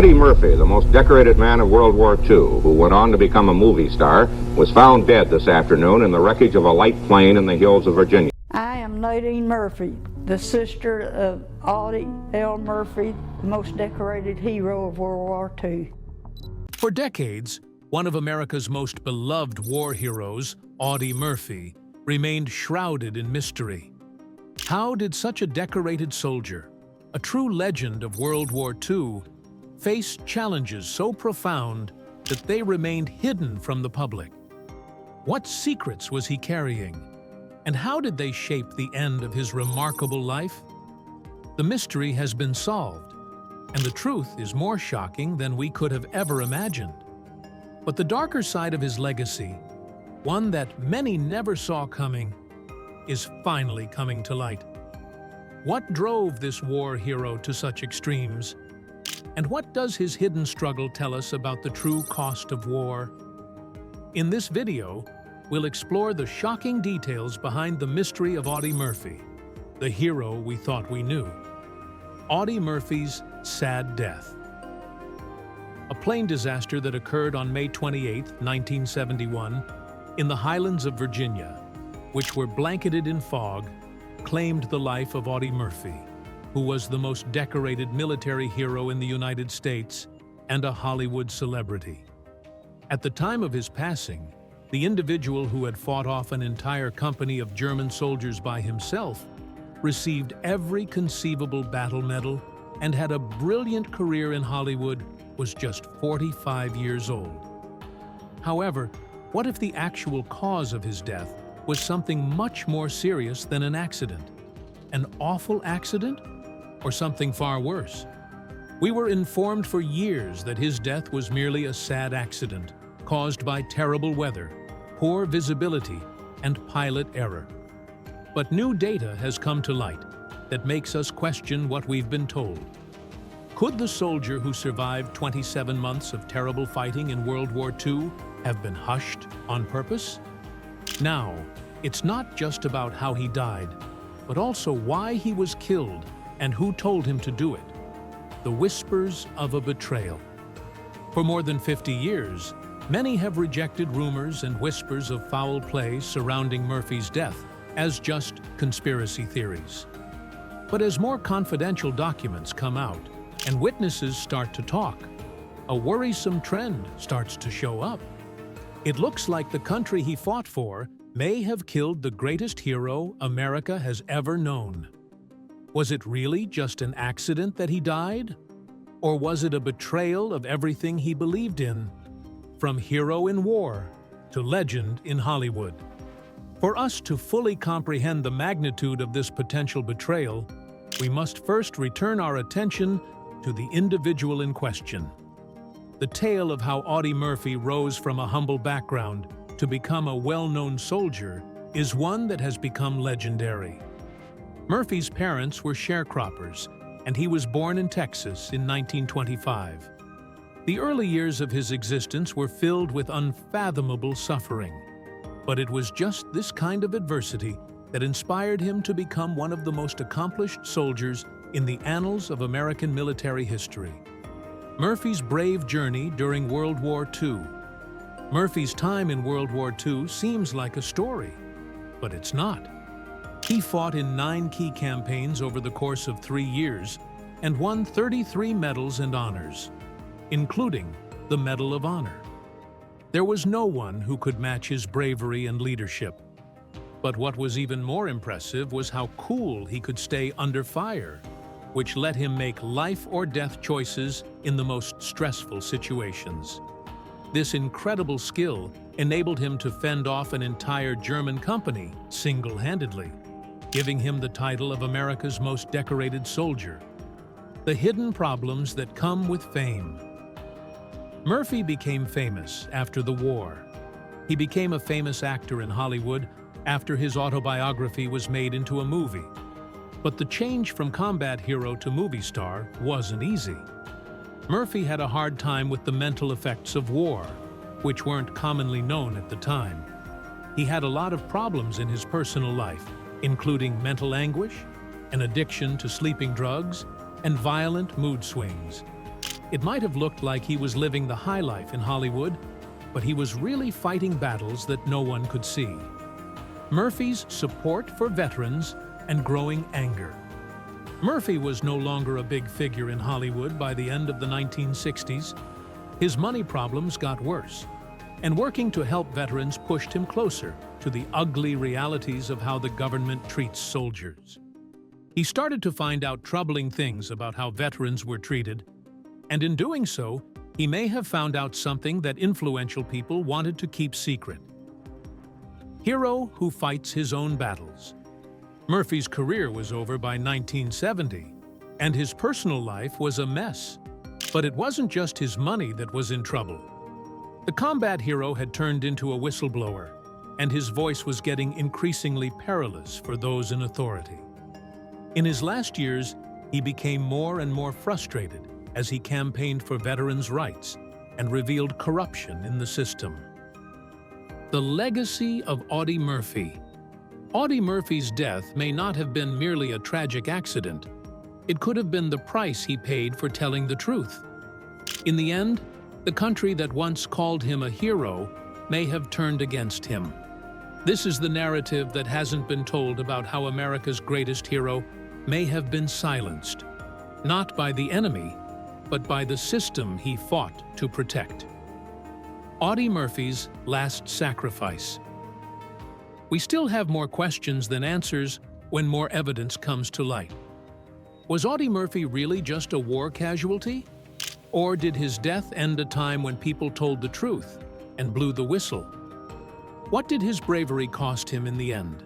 Audie Murphy, the most decorated man of World War II, who went on to become a movie star, was found dead this afternoon in the wreckage of a light plane in the hills of Virginia. I am Audie Murphy, the sister of Audie L. Murphy, the most decorated hero of World War II. For decades, one of America's most beloved war heroes, Audie Murphy, remained shrouded in mystery. How did such a decorated soldier, a true legend of World War II, face challenges so profound that they remained hidden from the public? What secrets was he carrying? And how did they shape the end of his remarkable life? The mystery has been solved, and the truth is more shocking than we could have ever imagined. But the darker side of his legacy, one that many never saw coming, is finally coming to light. What drove this war hero to such extremes? And what does his hidden struggle tell us about the true cost of war? In this video, we'll explore the shocking details behind the mystery of Audie Murphy, the hero we thought we knew. Audie Murphy's sad death. A plane disaster that occurred on May 28, 1971, in the highlands of Virginia, which were blanketed in fog, claimed the life of Audie Murphy, who was the most decorated military hero in the United States and a Hollywood celebrity. At the time of his passing, the individual who had fought off an entire company of German soldiers by himself received every conceivable battle medal and had a brilliant career in Hollywood was just 45 years old. However, what if the actual cause of his death was something much more serious than an accident? An awful accident? Or something far worse? We were informed for years that his death was merely a sad accident caused by terrible weather, poor visibility, and pilot error. But new data has come to light that makes us question what we've been told. Could the soldier who survived 27 months of terrible fighting in World War II have been hushed on purpose? Now, it's not just about how he died, but also why he was killed and who told him to do it. The whispers of a betrayal. For more than 50 years, many have rejected rumors and whispers of foul play surrounding Murphy's death as just conspiracy theories. But as more confidential documents come out and witnesses start to talk, a worrisome trend starts to show up. It looks like the country he fought for may have killed the greatest hero America has ever known. Was it really just an accident that he died? Or was it a betrayal of everything he believed in? From hero in war to legend in Hollywood. For us to fully comprehend the magnitude of this potential betrayal, we must first return our attention to the individual in question. The tale of how Audie Murphy rose from a humble background to become a well-known soldier is one that has become legendary. Murphy's parents were sharecroppers, and he was born in Texas in 1925. The early years of his existence were filled with unfathomable suffering, but it was just this kind of adversity that inspired him to become one of the most accomplished soldiers in the annals of American military history. Murphy's brave journey during World War II. Murphy's time in World War II seems like a story, but it's not. He fought in 9 key campaigns over the course of 3 years and won 33 medals and honors, including the Medal of Honor. There was no one who could match his bravery and leadership. But what was even more impressive was how cool he could stay under fire, which let him make life-or-death choices in the most stressful situations. This incredible skill enabled him to fend off an entire German company single-handedly, giving him the title of America's most decorated soldier. The hidden problems that come with fame. Murphy became famous after the war. He became a famous actor in Hollywood after his autobiography was made into a movie. But the change from combat hero to movie star wasn't easy. Murphy had a hard time with the mental effects of war, which weren't commonly known at the time. He had a lot of problems in his personal life, including mental anguish, an addiction to sleeping drugs, and violent mood swings. It might have looked like he was living the high life in Hollywood, but he was really fighting battles that no one could see. Murphy's support for veterans and growing anger. Murphy was no longer a big figure in Hollywood by the end of the 1960s. His money problems got worse, and working to help veterans pushed him closer to the ugly realities of how the government treats soldiers. He started to find out troubling things about how veterans were treated, and in doing so, he may have found out something that influential people wanted to keep secret. Hero who fights his own battles. Murphy's career was over by 1970, and his personal life was a mess. But it wasn't just his money that was in trouble. The combat hero had turned into a whistleblower, and his voice was getting increasingly perilous for those in authority. In his last years, he became more and more frustrated as he campaigned for veterans' rights and revealed corruption in the system. The legacy of Audie Murphy. Audie Murphy's death may not have been merely a tragic accident. It could have been the price he paid for telling the truth. In the end, the country that once called him a hero may have turned against him. This is the narrative that hasn't been told about how America's greatest hero may have been silenced, not by the enemy, but by the system he fought to protect. Audie Murphy's last sacrifice. We still have more questions than answers when more evidence comes to light. Was Audie Murphy really just a war casualty? Or did his death end a time when people told the truth and blew the whistle? What did his bravery cost him in the end?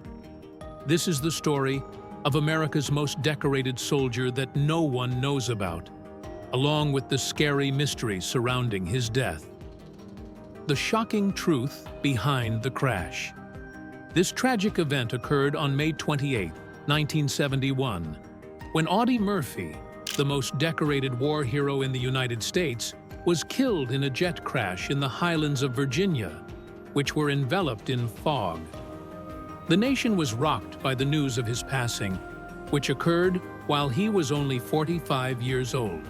This is the story of America's most decorated soldier that no one knows about, along with the scary mystery surrounding his death. The shocking truth behind the crash. This tragic event occurred on May 28, 1971, when Audie Murphy, the most decorated war hero in the United States, was killed in a jet crash in the highlands of Virginia, which were enveloped in fog. The nation was rocked by the news of his passing, which occurred while he was only 45 years old.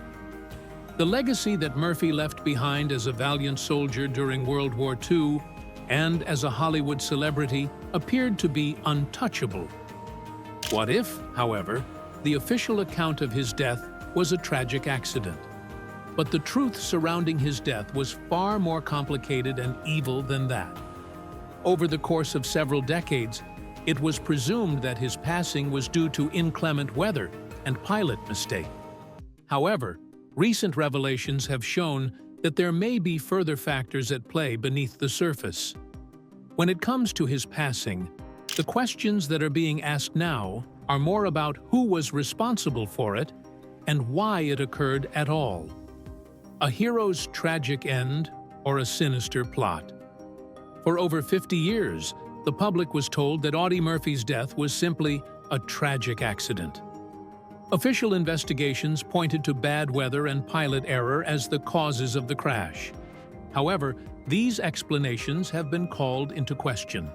The legacy that Murphy left behind as a valiant soldier during World War II and as a Hollywood celebrity appeared to be untouchable. What if, however, the official account of his death was a tragic accident? But the truth surrounding his death was far more complicated and evil than that. Over the course of several decades, it was presumed that his passing was due to inclement weather and pilot mistake. However, recent revelations have shown that there may be further factors at play beneath the surface. When it comes to his passing, the questions that are being asked now are more about who was responsible for it and why it occurred at all. A hero's tragic end or a sinister plot? For over 50 years, the public was told that Audie Murphy's death was simply a tragic accident. Official investigations pointed to bad weather and pilot error as the causes of the crash. However, these explanations have been called into question.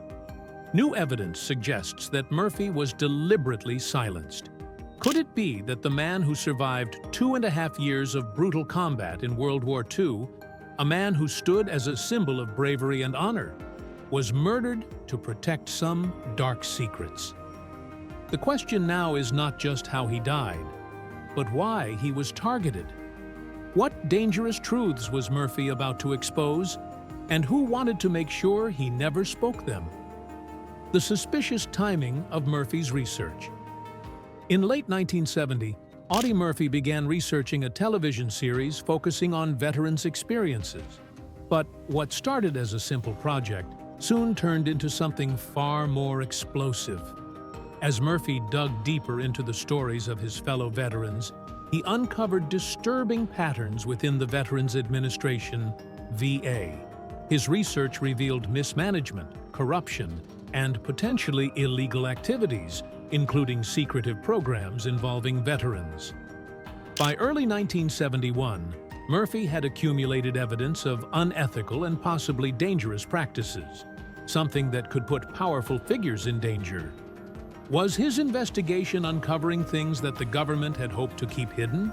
New evidence suggests that Murphy was deliberately silenced. Could it be that the man who survived 2.5 years of brutal combat in World War II, a man who stood as a symbol of bravery and honor, was murdered to protect some dark secrets? The question now is not just how he died, but why he was targeted. What dangerous truths was Murphy about to expose, and who wanted to make sure he never spoke them? The suspicious timing of Murphy's research. In late 1970, Audie Murphy began researching a television series focusing on veterans' experiences. But what started as a simple project soon turned into something far more explosive. As Murphy dug deeper into the stories of his fellow veterans, he uncovered disturbing patterns within the Veterans Administration, VA. His research revealed mismanagement, corruption, and potentially illegal activities, including secretive programs involving veterans. By early 1971, Murphy had accumulated evidence of unethical and possibly dangerous practices, something that could put powerful figures in danger. Was his investigation uncovering things that the government had hoped to keep hidden?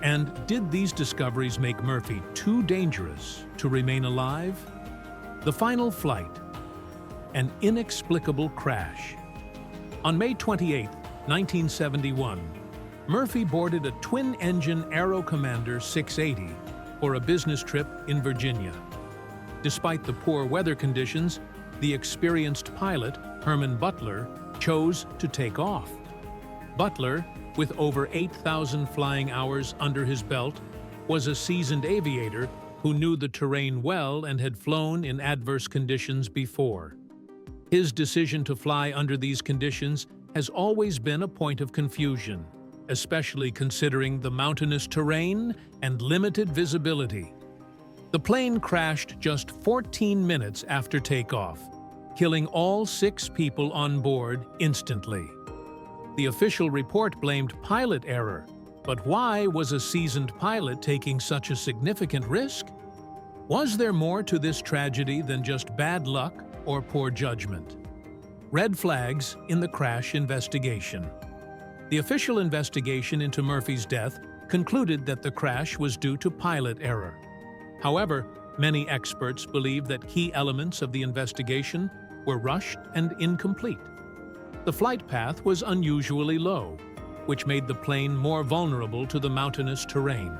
And did these discoveries make Murphy too dangerous to remain alive? The final flight. An inexplicable crash. On May 28, 1971, Murphy boarded a twin-engine Aero Commander 680 for a business trip in Virginia. Despite the poor weather conditions, the experienced pilot, Herman Butler, chose to take off. Butler, with over 8,000 flying hours under his belt, was a seasoned aviator who knew the terrain well and had flown in adverse conditions before. His decision to fly under these conditions has always been a point of confusion, especially considering the mountainous terrain and limited visibility. The plane crashed just 14 minutes after takeoff, killing all 6 people on board instantly. The official report blamed pilot error, but why was a seasoned pilot taking such a significant risk? Was there more to this tragedy than just bad luck or poor judgment? Red flags in the crash investigation. The official investigation into Murphy's death concluded that the crash was due to pilot error. However, many experts believe that key elements of the investigation were rushed and incomplete. The flight path was unusually low, which made the plane more vulnerable to the mountainous terrain.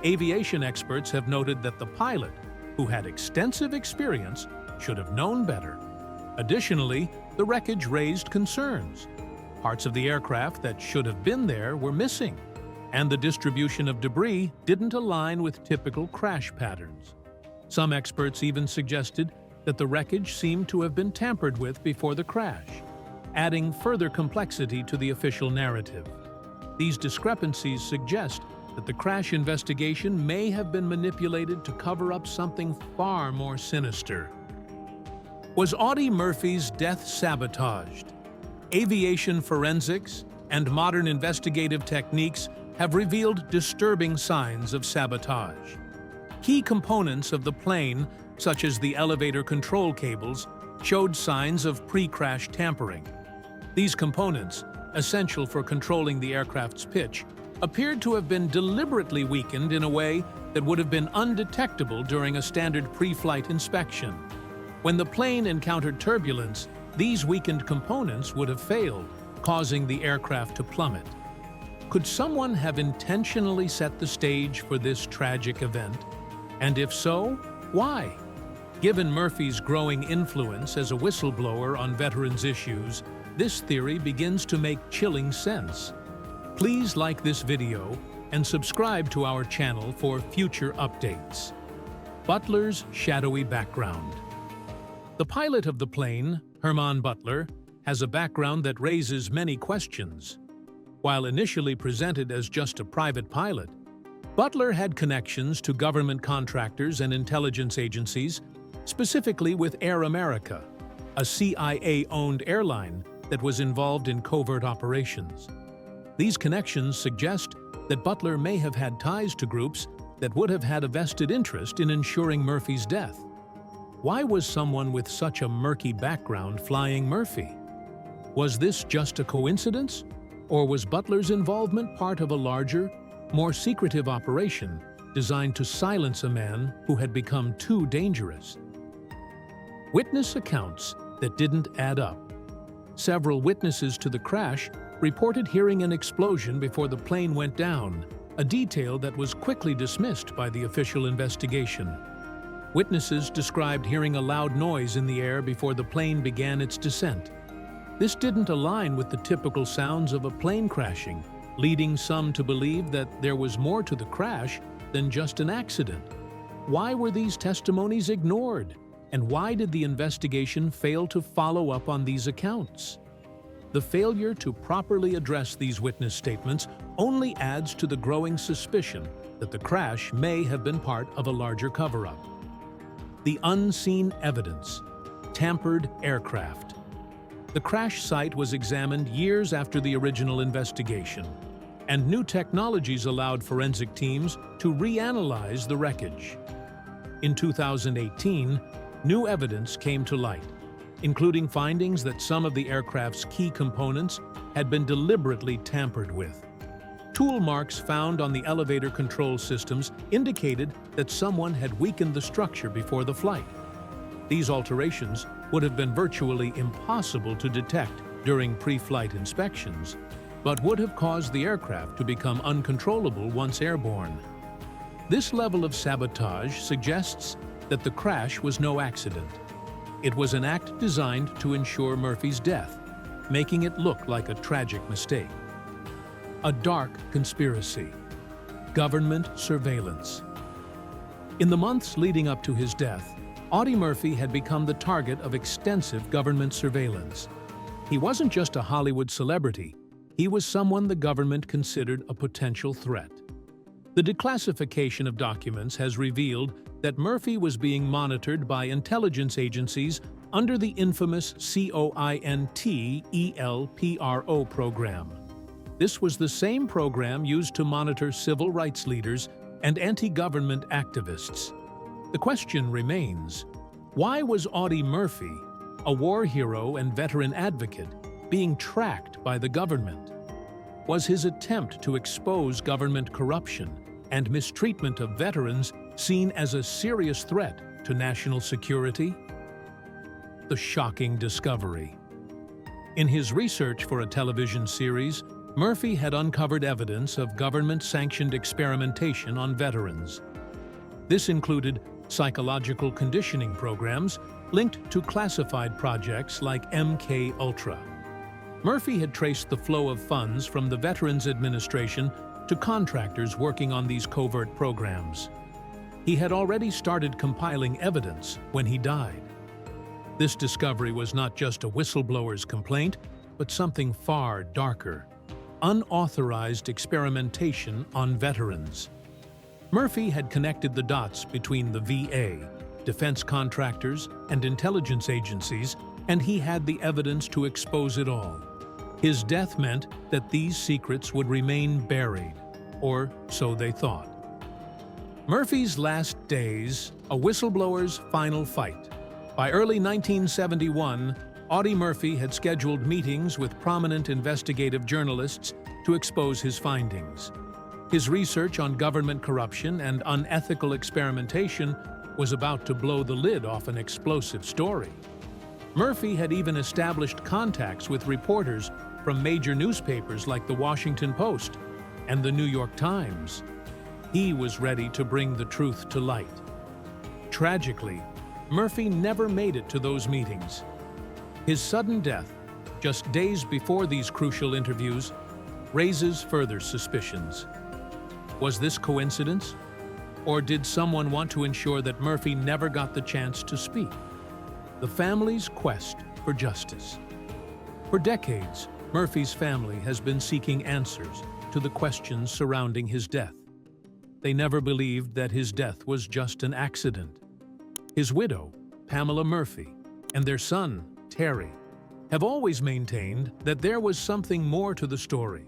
Aviation experts have noted that the pilot, who had extensive experience, should have known better. Additionally, the wreckage raised concerns. Parts of the aircraft that should have been there were missing, and the distribution of debris didn't align with typical crash patterns. Some experts even suggested that the wreckage seemed to have been tampered with before the crash, adding further complexity to the official narrative. These discrepancies suggest that the crash investigation may have been manipulated to cover up something far more sinister. Was Audie Murphy's death sabotaged? Aviation forensics and modern investigative techniques have revealed disturbing signs of sabotage. Key components of the plane, such as the elevator control cables, showed signs of pre-crash tampering. These components, essential for controlling the aircraft's pitch, appeared to have been deliberately weakened in a way that would have been undetectable during a standard pre-flight inspection. When the plane encountered turbulence, these weakened components would have failed, causing the aircraft to plummet. Could someone have intentionally set the stage for this tragic event? And if so, why? Given Murphy's growing influence as a whistleblower on veterans' issues, this theory begins to make chilling sense. Please like this video and subscribe to our channel for future updates. Butler's shadowy background. The pilot of the plane, Herman Butler, has a background that raises many questions. While initially presented as just a private pilot, Butler had connections to government contractors and intelligence agencies, specifically with Air America, a CIA-owned airline that was involved in covert operations. These connections suggest that Butler may have had ties to groups that would have had a vested interest in ensuring Murphy's death. Why was someone with such a murky background flying Murphy? Was this just a coincidence, or was Butler's involvement part of a larger, more secretive operation designed to silence a man who had become too dangerous? Witness accounts that didn't add up. Several witnesses to the crash reported hearing an explosion before the plane went down, a detail that was quickly dismissed by the official investigation. Witnesses described hearing a loud noise in the air before the plane began its descent. This didn't align with the typical sounds of a plane crashing, leading some to believe that there was more to the crash than just an accident. Why were these testimonies ignored? And why did the investigation fail to follow up on these accounts? The failure to properly address these witness statements only adds to the growing suspicion that the crash may have been part of a larger cover-up. The unseen evidence. Tampered aircraft. The crash site was examined years after the original investigation, and new technologies allowed forensic teams to reanalyze the wreckage. In 2018, new evidence came to light, including findings that some of the aircraft's key components had been deliberately tampered with. Tool marks found on the elevator control systems indicated that someone had weakened the structure before the flight. These alterations would have been virtually impossible to detect during pre-flight inspections, but would have caused the aircraft to become uncontrollable once airborne. This level of sabotage suggests that the crash was no accident. It was an act designed to ensure Murphy's death, making it look like a tragic mistake. A dark conspiracy. Government surveillance. In the months leading up to his death, Audie Murphy had become the target of extensive government surveillance. He wasn't just a Hollywood celebrity, he was someone the government considered a potential threat. The declassification of documents has revealed that Murphy was being monitored by intelligence agencies under the infamous COINTELPRO program. This was the same program used to monitor civil rights leaders and anti-government activists. The question remains, why was Audie Murphy, a war hero and veteran advocate, being tracked by the government? Was his attempt to expose government corruption and mistreatment of veterans seen as a serious threat to national security? The shocking discovery. In his research for a television series, Murphy had uncovered evidence of government-sanctioned experimentation on veterans. This included psychological conditioning programs linked to classified projects like MK Ultra. Murphy had traced the flow of funds from the Veterans Administration to contractors working on these covert programs. He had already started compiling evidence when he died. This discovery was not just a whistleblower's complaint, but something far darker: unauthorized experimentation on veterans. Murphy had connected the dots between the VA, defense contractors, and intelligence agencies, and he had the evidence to expose it all. His death meant that these secrets would remain buried, or so they thought. Murphy's last days, a whistleblower's final fight. By early 1971, Audie Murphy had scheduled meetings with prominent investigative journalists to expose his findings. His research on government corruption and unethical experimentation was about to blow the lid off an explosive story. Murphy had even established contacts with reporters from major newspapers like the Washington Post and the New York Times. He was ready to bring the truth to light. Tragically, Murphy never made it to those meetings. His sudden death, just days before these crucial interviews, raises further suspicions. Was this coincidence? Or did someone want to ensure that Murphy never got the chance to speak? The family's quest for justice. For decades, Murphy's family has been seeking answers to the questions surrounding his death. They never believed that his death was just an accident. His widow, Pamela Murphy, and their son, Terry, have always maintained that there was something more to the story.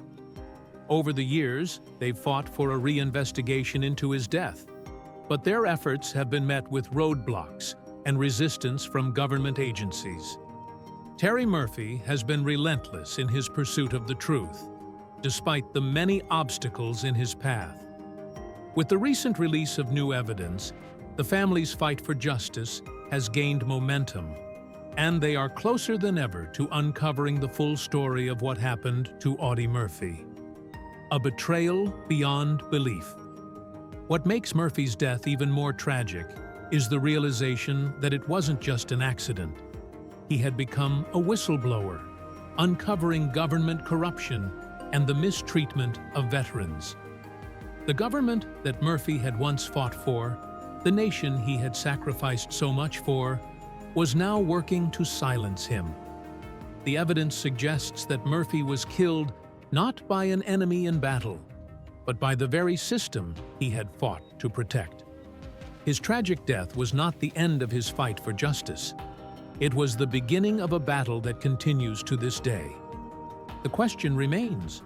Over the years, they've fought for a reinvestigation into his death, but their efforts have been met with roadblocks and resistance from government agencies. Terry Murphy has been relentless in his pursuit of the truth, despite the many obstacles in his path. With the recent release of new evidence, the family's fight for justice has gained momentum, and they are closer than ever to uncovering the full story of what happened to Audie Murphy. A betrayal beyond belief. What makes Murphy's death even more tragic is the realization that it wasn't just an accident. He had become a whistleblower, uncovering government corruption and the mistreatment of veterans. The government that Murphy had once fought for, the nation he had sacrificed so much for, was now working to silence him. The evidence suggests that Murphy was killed not by an enemy in battle, but by the very system he had fought to protect. His tragic death was not the end of his fight for justice. It was the beginning of a battle that continues to this day. The question remains,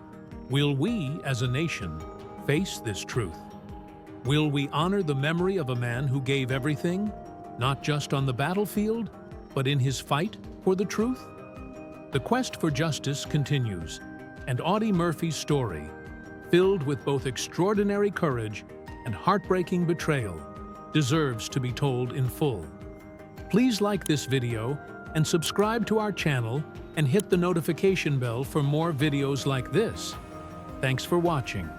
will we, as a nation, face this truth? Will we honor the memory of a man who gave everything, not just on the battlefield, but in his fight for the truth? The quest for justice continues, and Audie Murphy's story, filled with both extraordinary courage and heartbreaking betrayal, deserves to be told in full. Please like this video and subscribe to our channel and hit the notification bell for more videos like this. Thanks for watching.